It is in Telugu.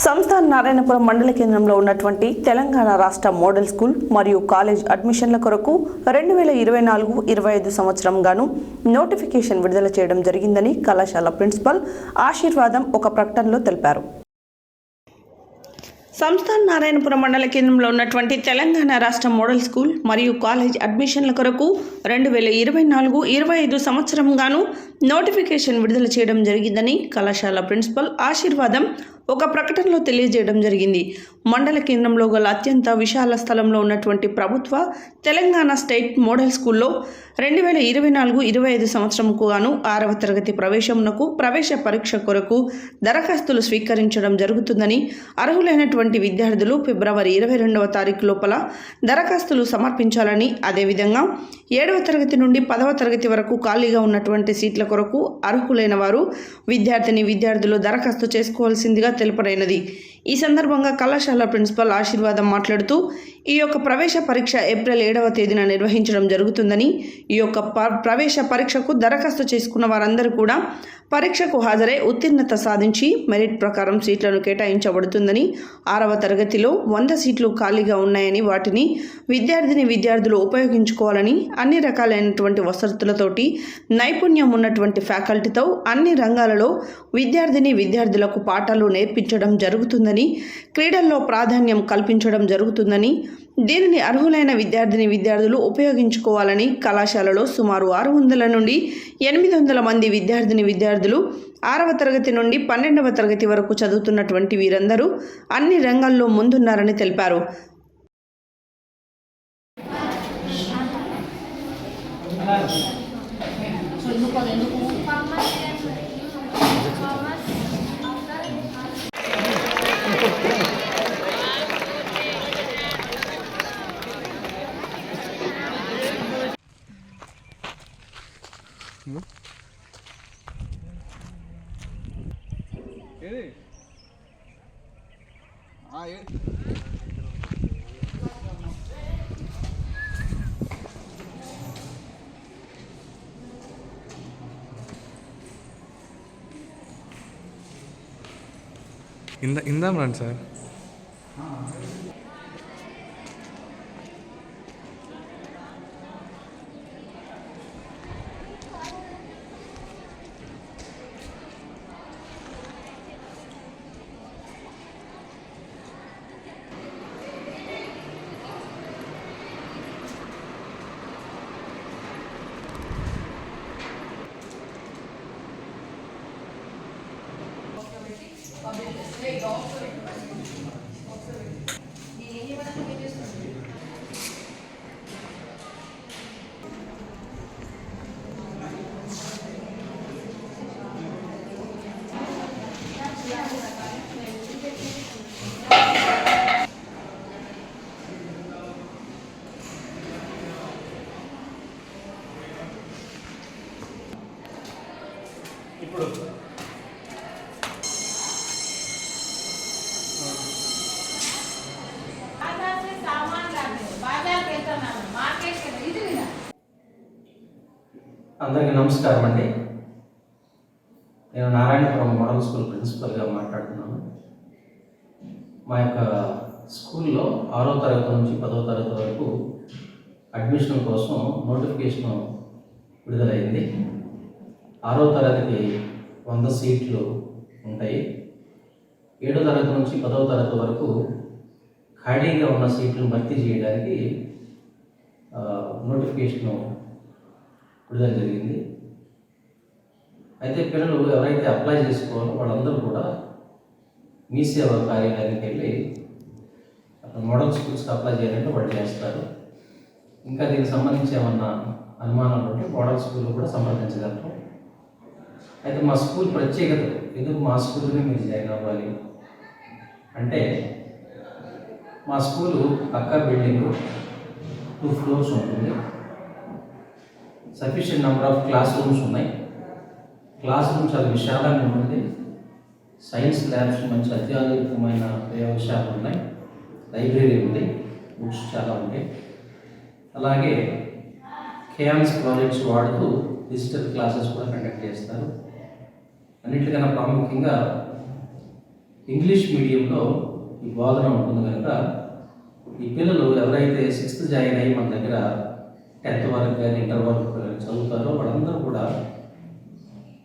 సంస్థ నారాయణపురం మండల కేంద్రంలో ఉన్నటువంటి తెలంగాణ రాష్ట్ర మోడల్ స్కూల్ మరియు కాలేజ్ అడ్మిషన్ల కొరకు 2024-25 సంవత్సరం గాను నోటిఫికేషన్ విడుదల చేయడం జరిగిందని కళాశాల ప్రిన్సిపల్ ఆశీర్వాదం ఒక ప్రకటనలో తెలిపారు. సంస్థ నారాయణపురం మండల కేంద్రంలో ఉన్నటువంటి తెలంగాణ రాష్ట్ర మోడల్ స్కూల్ మరియు కాలేజ్ అడ్మిషన్ల కొరకు 2024-25 సంవత్సరం గాను నోటిఫికేషన్ విడుదల చేయడం జరిగిందని కళాశాల ప్రిన్సిపల్ ఆశీర్వాదం ఒక ప్రకటనలో తెలియజేయడం జరిగింది. మండల కేంద్రంలో గల అత్యంత విశాల స్థలంలో ఉన్నటువంటి ప్రభుత్వ తెలంగాణ స్టేట్ మోడల్ స్కూల్లో 2024-25 సంవత్సరంకు గాను 6వ తరగతి ప్రవేశమునకు ప్రవేశ పరీక్ష కొరకు దరఖాస్తులు స్వీకరించడం జరుగుతుందని, అర్హులైనటువంటి విద్యార్థులు ఫిబ్రవరి 22వ తారీఖు లోపల దరఖాస్తులు సమర్పించాలని, అదేవిధంగా 7వ తరగతి నుండి 10వ తరగతి వరకు ఖాళీగా ఉన్నటువంటి సీట్ల కొరకు అర్హులైన వారు విద్యార్థులు దరఖాస్తు చేసుకోవాల్సిందిగా తెలుపరైనది. ఈ సందర్భంగా కళాశాల ప్రిన్సిపల్ ఆశీర్వాదం మాట్లాడుతూ, ఈ యొక్క ప్రవేశ పరీక్ష ఏప్రిల్ 7వ తేదీన నిర్వహించడం జరుగుతుందని, ఈ యొక్క ప్రవేశ పరీక్షకు దరఖాస్తు చేసుకున్న వారందరూ కూడా పరీక్షకు హాజరై ఉత్తీర్ణత సాధించి మెరిట్ ప్రకారం సీట్లను కేటాయించబడుతుందని, 6వ తరగతిలో 100 సీట్లు ఖాళీగా ఉన్నాయని వాటిని విద్యార్థులు ఉపయోగించుకోవాలని, అన్ని రకాలైనటువంటి వసతులతోటి నైపుణ్యం ఉన్నటువంటి ఫ్యాకల్టీతో అన్ని రంగాలలో విద్యార్థులకు పాఠాలు నేర్పించడం జరుగుతుందని, క్రీడల్లో ప్రాధాన్యం కల్పించడం జరుగుతుందని, దీనిని అర్హులైన విద్యార్థులు ఉపయోగించుకోవాలని కళాశాలలో సుమారు 600 నుండి 800 మంది విద్యార్థులు 6వ తరగతి నుండి 12వ తరగతి వరకు చదువుతున్నటువంటి వీరందరూ అన్ని రంగాల్లో ముందున్నారని తెలిపారు. ఇందాం రండి సార్. ఇప్పుడు అందరికీ నమస్కారం అండి. నేను నారాయణపురం మోడల్ స్కూల్ ప్రిన్సిపల్గా మాట్లాడుతున్నాను. మా యొక్క స్కూల్లో 6వ తరగతి నుంచి 10వ తరగతి వరకు అడ్మిషన్ కోసం నోటిఫికేషన్ విడుదలైంది. 6వ తరగతికి 100 సీట్లు ఉంటాయి. 7వ తరగతి నుంచి 10వ తరగతి వరకు ఖాళీగా ఉన్న సీట్లను భర్తీ చేయడానికి నోటిఫికేషన్ విడుదల జరిగింది. అయితే పిల్లలు ఎవరైతే అప్లై చేసుకోవాలో వాళ్ళందరూ కూడా మీ సేవా కార్యాలయానికి వెళ్ళి మోడల్ స్కూల్స్కి అప్లై చేయాలంటే వాళ్ళు చేస్తారు. ఇంకా దీనికి సంబంధించి ఏమన్నా అనుమానాలు ఉంటే మోడల్ స్కూల్లో కూడా సంప్రదించగలరు. అయితే మా స్కూల్ ప్రత్యేకత, ఎందుకు మా స్కూల్ని మీరు జాయిన్ అవ్వాలి అంటే, మా స్కూలు పక్కా బిల్డింగ్ 2 ఫ్లోర్స్ ఉంటుంది. Sufficient number of class rooms ఉన్నాయి. క్లాస్ రూమ్ చాలా విశాలంగా ఉంటుంది. సైన్స్ ల్యాబ్స్ మంచి అత్యాధునికమైన ప్రయోగశాలలు ఉన్నాయి. లైబ్రరీ ఉంది, బుక్స్ చాలా ఉంటాయి. అలాగే కేయాన్స్ ప్రాజెక్ట్స్ వాడుతూ డిజిటల్ క్లాసెస్ కూడా కండక్ట్ చేస్తారు. అన్నిటికన్నా ప్రాముఖ్యంగా ఇంగ్లీష్ మీడియంలో ఈ బోధన ఉంటుంది కనుక ఈ పిల్లలు ఎవరైతే 6th జాయిన్ అయ్యి మన దగ్గర 10th వరకు కానీ ఇంటర్ వరకు